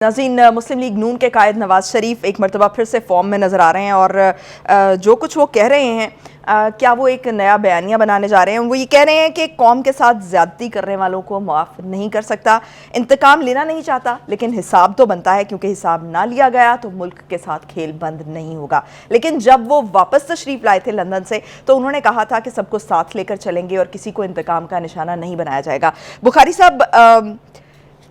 नाज़रीन, मुस्लिम लीग नून के कायद नवाज शरीफ एक मरतबा फिर से फॉर्म में नज़र आ रहे हैं और जो कुछ वो कह रहे हैं, क्या वो एक नया बयानिया बनाने जा रहे हैं। वो ये कह रहे हैं कि कौम के साथ ज़्यादती करने वालों को माफ़ नहीं कर सकता, इंतकाम लेना नहीं चाहता, लेकिन हिसाब तो बनता है क्योंकि हिसाब ना लिया गया तो मुल्क के साथ खेल बंद नहीं होगा। लेकिन जब वो वापस तशरीफ़ लाए थे लंदन से तो उन्होंने कहा था कि सबको साथ लेकर चलेंगे और किसी को इंतकाम का निशाना नहीं बनाया जाएगा। बुखारी साहब,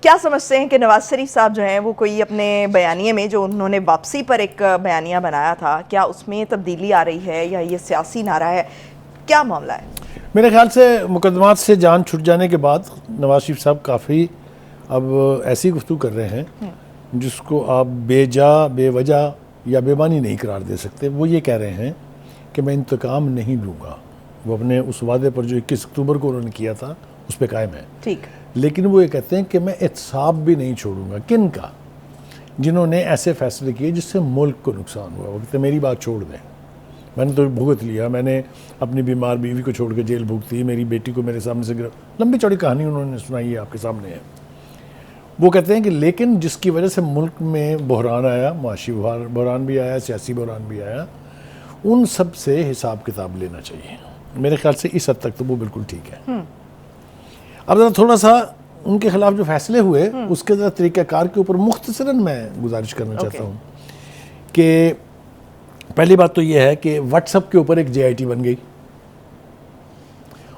क्या समझते हैं कि नवाज शरीफ साहब जो हैं वो कोई अपने बयानिए में जो उन्होंने वापसी पर एक बयानिया बनाया था, क्या उसमें तब्दीली आ रही है या ये सियासी नारा है, क्या मामला है? मेरे ख्याल से मुकदमात से जान छूट जाने के बाद नवाज शरीफ साहब काफ़ी अब ऐसी गुफ्तगू कर रहे हैं जिसको आप बेजा बेवजह या बेमानी नहीं करार दे सकते। वो ये कह रहे हैं कि मैं इंतकाम नहीं लूँगा। वो अपने उस वादे पर जो 21 अक्टूबर को उन्होंने किया था उस पर कायम है, ठीक। लेकिन वो ये कहते हैं कि मैं एहतसाब भी नहीं छोड़ूंगा। किन का? जिन्होंने ऐसे फैसले किए जिससे मुल्क को नुकसान हुआ। वो कहते मेरी बात छोड़ दें, मैंने तो भुगत लिया, मैंने अपनी बीमार बीवी को छोड़ के जेल भुगती, मेरी बेटी को मेरे सामने से लंबी चौड़ी कहानी उन्होंने सुनाई है, आपके सामने है। वो कहते हैं कि लेकिन जिसकी वजह से मुल्क में बहरान आया, मुआशी बहरान भी आया, सियासी बहरान भी आया, उन सब से हिसाब किताब लेना चाहिए। मेरे ख्याल से इस हद तक तो वो बिल्कुल ठीक है। अब ज़रा थोड़ा सा उनके खिलाफ जो फैसले हुए उसके ज़रा तरीक़ाकार के ऊपर मुख्तसरन मैं गुजारिश करना चाहता हूँ कि पहली बात तो ये है कि व्हाट्सएप के ऊपर एक JIT बन गई।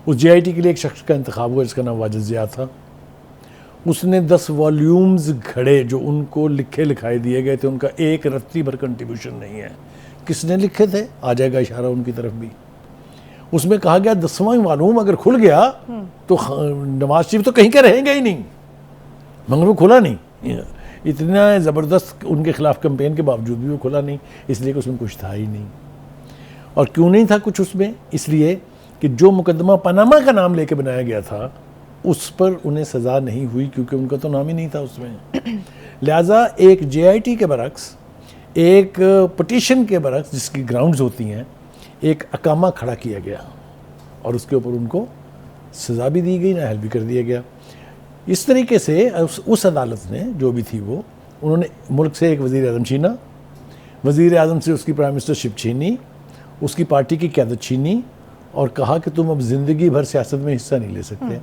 उस JIT के लिए एक शख्स का इंतखाब हुआ जिसका नाम वाजिद ज़िया था। उसने 10 वॉल्यूम्स घड़े जो उनको लिखे लिखाए दिए गए थे, उनका एक रत्ती भर कंट्रीब्यूशन नहीं है। किसने लिखे थे? आ जाएगा इशारा उनकी तरफ भी। उसमें कहा गया 10वां वॉल्यूम अगर खुल गया तो नवाज शरीफ तो कहीं के रहेंगे ही नहीं, मगर वो खुला नहीं। इतना ज़बरदस्त उनके खिलाफ कैंपेन के बावजूद भी वो खुला नहीं, इसलिए कि उसमें कुछ था ही नहीं। और क्यों नहीं था कुछ उसमें? इसलिए कि जो मुकदमा पनामा का नाम लेके बनाया गया था उस पर उन्हें सज़ा नहीं हुई क्योंकि उनका तो नाम ही नहीं था उसमें। लिहाजा एक JIT के बरक्स, एक पटिशन के बरक्स जिसकी ग्राउंड्स होती हैं, एक अकामा खड़ा किया गया और उसके ऊपर उनको सज़ा भी दी गई, नाअहल भी कर दिया गया। इस तरीके से उस अदालत ने जो भी थी वो, उन्होंने मुल्क से एक वज़ीर आज़म छीना, वज़ीर आज़म से उसकी प्राइम मिनिस्टरशिप छीनी, उसकी पार्टी की क़यादत छीनी और कहा कि तुम अब ज़िंदगी भर सियासत में हिस्सा नहीं ले सकते।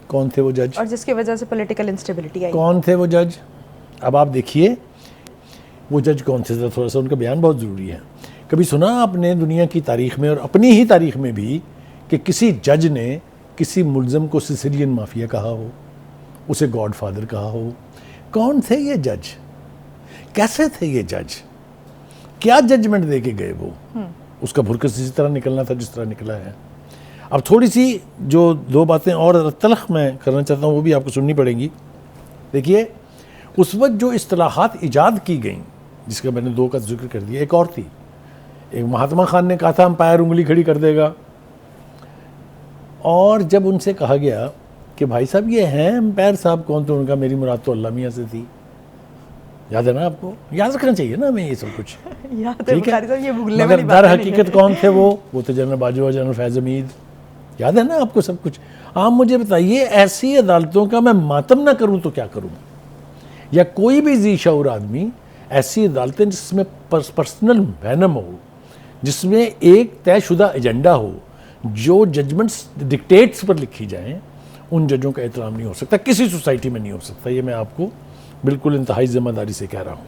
कौन थे वो जज? और जिसकी वजह से पॉलिटिकल इंस्टेबिलिटी आई। कौन थे वो जज? अब आप देखिए वो जज कौन थे, थोड़ा सा उनका बयान बहुत ज़रूरी है। कभी सुना आपने दुनिया की तारीख में और अपनी ही तारीख में भी कि किसी जज ने किसी मुल्ज़म को सिसिलियन माफिया कहा हो, उसे गॉडफादर कहा हो? कौन थे ये जज? कैसे थे ये जज? क्या जजमेंट दे के गए वो? उसका भुरकस इसी तरह निकलना था जिस तरह निकला है। अब थोड़ी सी जो 2 बातें और तलख मैं करना चाहता हूँ वो भी आपको सुननी पड़ेंगी। देखिए, उस वक्त जो इस्तिलाहात ईजाद की गई जिसका मैंने 2 का जिक्र कर दिया, एक और थी। एक महात्मा खान ने कहा था अंपायर उंगली खड़ी कर देगा, और जब उनसे कहा गया कि भाई साहब ये हैं अंपायर साहब कौन, तो उनका मेरी मुराद तो अल्लाह मियाँ से थी। याद है ना आपको? याद रखना चाहिए ना हमें ये सब कुछ। याद है बुखारी साहब, ये भूलने वाली बात नहीं है। हकीकत कौन थे वो तो जनरल बाजवा, जनरल फैज़ हमीद। याद है ना आपको सब कुछ? आप मुझे बताइए, ऐसी अदालतों का मैं मातम ना करूँ तो क्या करूँ? या कोई भी जी शऊर आदमी, ऐसी अदालतें जिसमें पर्सनल वैनम हो, जिसमें एक तयशुदा एजेंडा हो, जो जजमेंट्स डिक्टेट्स पर लिखी जाएं, उन जजों का एहतराम नहीं हो सकता, किसी सोसाइटी में नहीं हो सकता। ये मैं आपको बिल्कुल इंतहाई जिम्मेदारी से कह रहा हूँ।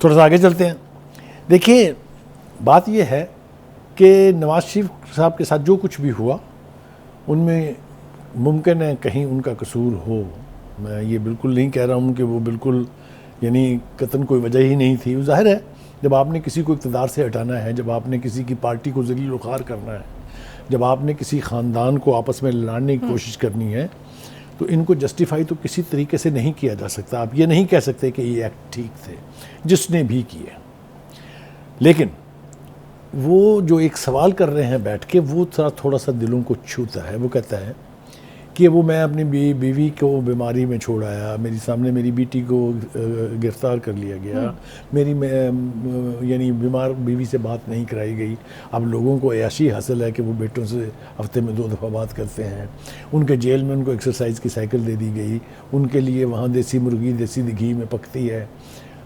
थोड़ा सा आगे चलते हैं। देखिए, बात यह है कि नवाज शरीफ साहब के साथ जो कुछ भी हुआ उनमें मुमकिन है कहीं उनका कसूर हो। मैं ये बिल्कुल नहीं कह रहा हूँ कि वो बिल्कुल यानी कतन कोई वजह ही नहीं थी। ज़ाहिर है जब आपने किसी को इक़्तिदार से हटाना है, जब आपने किसी की पार्टी को ज़लील उखार करना है, जब आपने किसी ख़ानदान को आपस में लड़ने की कोशिश करनी है, तो इनको जस्टिफाई तो किसी तरीके से नहीं किया जा सकता। आप ये नहीं कह सकते कि ये एक्ट ठीक थे जिसने भी किए। लेकिन वो जो एक सवाल कर रहे हैं बैठ के, वो थोड़ा सा दिलों को छूता है। वो कहता है कि वो मैं अपनी बीवी को बीमारी में छोड़ आया, मेरी सामने मेरी बेटी को गिरफ्तार कर लिया गया, मेरी यानी बीमार बीवी से बात नहीं कराई गई। अब लोगों को ऐसी हासिल है कि वो बेटों से हफ्ते में 2 दफ़ा बात करते हैं। उनके जेल में उनको एक्सरसाइज की साइकिल दे दी गई, उनके लिए वहाँ देसी मुर्गी देसी घी में पकती है।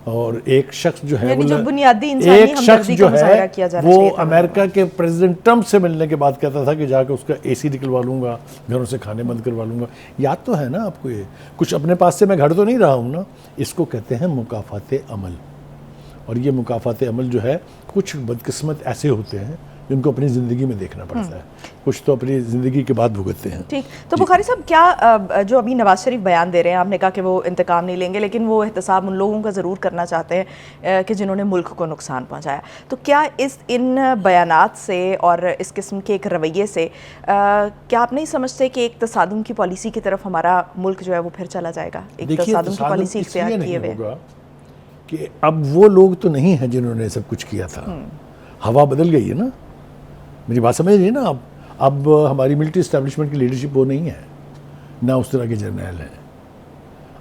और एक शख्स जो है जो बुनियादी इंसानी हमदर्दी का मुजाहरा किया जा रहा है, वो अमेरिका के प्रेसिडेंट ट्रंप से मिलने के बाद कहता था कि जाकर उसका एसी निकलवा लूंगा, घरों से खाने बंद करवा लूंगा। याद तो है ना आपको, ये कुछ अपने पास से मैं घड़ तो नहीं रहा हूँ ना। इसको कहते हैं मुकाफात अमल। और ये मुकाफात अमल जो है, कुछ बदकिस्मत ऐसे होते हैं जिनको अपनी ज़िंदगी में देखना पड़ता है, कुछ तो अपनी ज़िंदगी के बाद भुगतते हैं। ठीक, तो बुखारी साहब, क्या जो अभी नवाज शरीफ बयान दे रहे हैं, आपने कहा कि वो इंतकाम नहीं लेंगे, लेकिन वो एहतसाब उन लोगों का ज़रूर करना चाहते हैं कि जिन्होंने मुल्क को नुकसान पहुंचाया। तो क्या इन बयानात से और इस किस्म के एक रवैये से क्या आप नहीं समझते कि एक तसादुम की पॉलिसी की तरफ हमारा मुल्क जो है वो फिर चला जाएगा? एक तसादुम की पॉलिसी इख्तियार किए हुए कि अब वो लोग तो नहीं हैं जिन्होंने सब कुछ किया था। हवा बदल गई है ना, मेरी बात समझ रही है ना आप? अब हमारी मिलिट्री इस्टेब्लिशमेंट की लीडरशिप वो नहीं है, ना उस तरह के जर्नैल हैं।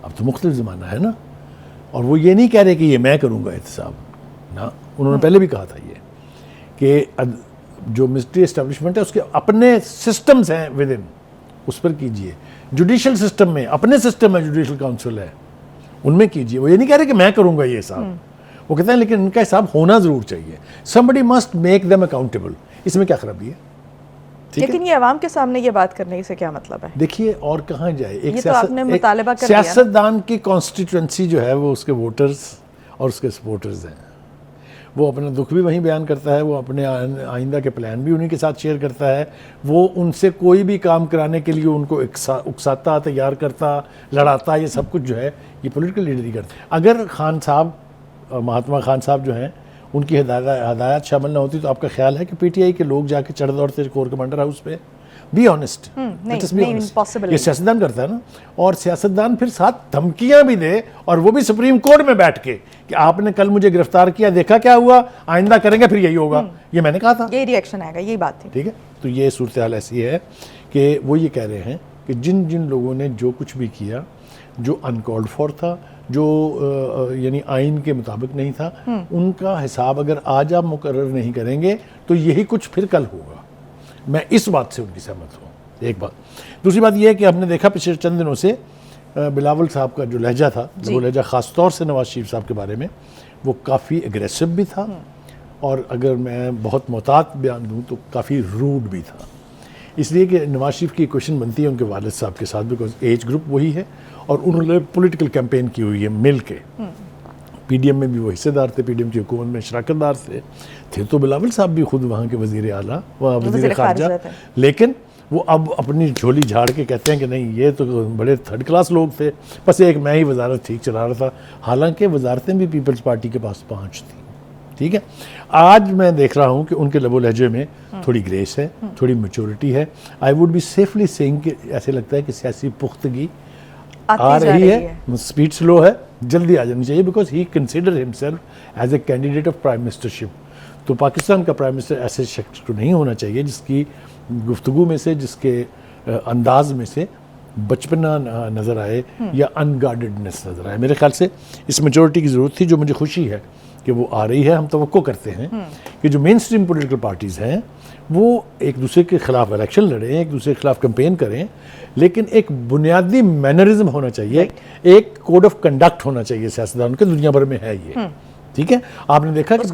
अब तो मुख्तलिफ ज़माना है ना। और वो ये नहीं कह रहे कि ये मैं करूँगा एहतसाब ना, उन्होंने पहले भी कहा था ये कि जो मिलिट्री इस्टेब्लिशमेंट है उसके अपने सिस्टम्स हैं विद इन, उस पर कीजिए। जुडिशल सिस्टम में अपने सिस्टम है, जुडिशल काउंसिल है, उनमें कीजिए। वो ये नहीं कह रहे कि मैं करूँगा ये हिसाब, वो कहते हैं लेकिन इनका हिसाब होना ज़रूर चाहिए। Somebody must make them accountable. इसमें क्या खराबी है? लेकिन ये अवाम के सामने ये बात करने से क्या मतलब है? देखिए, और कहाँ जाए? एक सियासतदान की कॉन्स्टिट्यूंसी जो है वो उसके वोटर्स और उसके सपोर्टर्स हैं। वो अपना दुख भी वहीं बयान करता है, वो अपने आइंदा के प्लान भी उन्हीं के साथ शेयर करता है। वो उनसे कोई भी काम कराने के लिए उनको उकसाता, तैयार करता, लड़ाता, ये सब कुछ जो है ये पॉलिटिकल लीडर ही करता है। अगर खान साहब, महात्मा खान साहब जो हैं, उनकी हदायत शामिल ना होती तो आपका ख्याल है कि पीटीआई के लोग जाके चढ़ दौड़ते कोर कमांडर हाउस पे? बी ऑनेस्ट, ये सियासतदान करता है ना। और सियासतदान फिर साथ धमकियां भी दे, और वो भी सुप्रीम कोर्ट में बैठ के कि आपने कल मुझे गिरफ्तार किया, देखा क्या हुआ, आइंदा करेंगे फिर यही होगा, ये मैंने कहा था, यही रिएक्शन आएगा, यही बात थी। ठीक है, तो ये सूरत हाल ऐसी है कि वो ये कह रहे हैं कि जिन जिन लोगों ने जो कुछ भी किया, जो अनकॉल्ड फॉर था, जो यानी आइन के मुताबिक नहीं था, उनका हिसाब अगर आज आप मुकर्रर नहीं करेंगे तो यही कुछ फिर कल होगा। मैं इस बात से उनकी सहमत हूँ, एक बात। दूसरी बात यह है कि आपने देखा पिछले चंद दिनों से बिलावल साहब का जो लहजा था, वो लहजा ख़ास तौर से नवाज शरीफ साहब के बारे में, वो काफ़ी एग्रेसिव भी था, और अगर मैं बहुत मोहतात बयान दूँ तो काफ़ी रूड भी था। इसलिए कि नवाज शरीफ की क्वेश्चन बनती है उनके वालिद साहब के साथ, बिकॉज एज ग्रुप वही है और उन्होंने पॉलिटिकल कैंपेन की हुई है मिल के। पीडीएम में भी वो हिस्सेदार थे, पीडीएम की हुकूमत में शराकतदार थे तो बिलावल साहब भी खुद वहाँ के वज़ीर आला, वज़ीर ख़ारजा, लेकिन वो अब अपनी झोली झाड़ के कहते हैं कि नहीं, ये तो बड़े थर्ड क्लास लोग थे, बस एक मैं ही वजारत ठीक चला रहा था। हालांकि वजारतें भी पीपल्स पार्टी के पास 5 थी। ठीक है, आज मैं देख रहा हूँ कि उनके लबो लहजे में थोड़ी ग्रेस है, थोड़ी मैच्योरिटी है। I would be safely saying कि ऐसे लगता है कि सियासी पुख्तगी आ रही है, स्पीड स्लो है, जल्दी आ जानी चाहिए, because he consider himself as a candidate of prime ministership. तो पाकिस्तान का प्राइम मिनिस्टर ऐसे शख्स को नहीं होना चाहिए जिसकी गुफ्तगू में से, जिसके अंदाज में से बचपना नज़र आए या अनगार्डेडनेस नज़र आए। मेरे ख्याल से इस मेजॉरिटी की ज़रूरत थी, जो मुझे खुशी है कि वो आ रही है। हम तवक्को करते हैं कि जो मेन स्ट्रीम पॉलिटिकल पार्टीज़ हैं वो एक दूसरे के खिलाफ इलेक्शन लड़ें, एक दूसरे के खिलाफ कैंपेन करें, लेकिन एक बुनियादी मैनरिज्म होना चाहिए, एक कोड ऑफ कंडक्ट होना चाहिए सियासतदान के, दुनिया भर में है ये। ठीक है, आपने देखा कि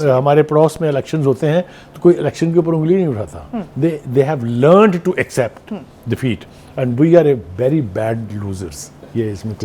हमारे पड़ोस में इलेक्शंस होते हैं तो कोई इलेक्शन के ऊपर उंगली नहीं उठाता। They have learned to accept defeat and we are a very bad losers. ये इसमें